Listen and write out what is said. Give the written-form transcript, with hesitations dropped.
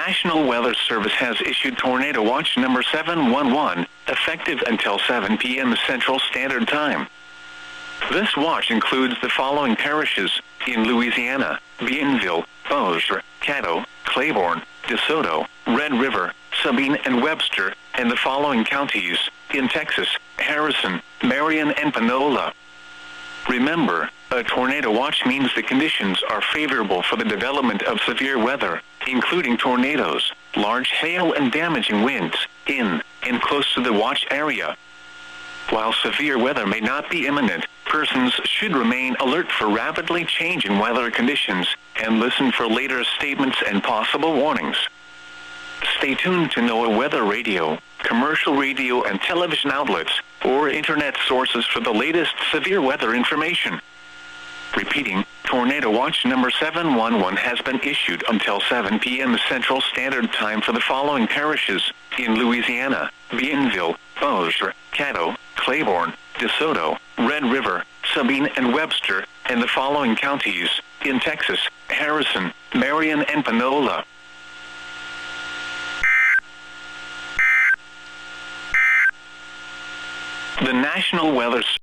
National Weather Service has issued Tornado Watch number 711, effective until 7 p.m. Central Standard Time. This watch includes the following parishes in Louisiana: Bienville, Bossier, Caddo, Claiborne, DeSoto, Red River, Sabine and Webster, and the following counties in Texas: Harrison, Marion, and Panola. Remember, a tornado watch means the conditions are favorable for the development of severe weather, including tornadoes, large hail and damaging winds, in and close to the watch area. While severe weather may not be imminent, persons should remain alert for rapidly changing weather conditions and listen for later statements and possible warnings. Stay tuned to NOAA Weather Radio, commercial radio and television outlets, or internet sources for the latest severe weather information. Repeating, Tornado Watch number 711 has been issued until 7 p.m. Central Standard Time for the following parishes in Louisiana: Bienville, Bossier, Caddo, Claiborne, DeSoto, Red River, Sabine and Webster, and the following counties in Texas: Harrison, Marion, and Panola. The National Weather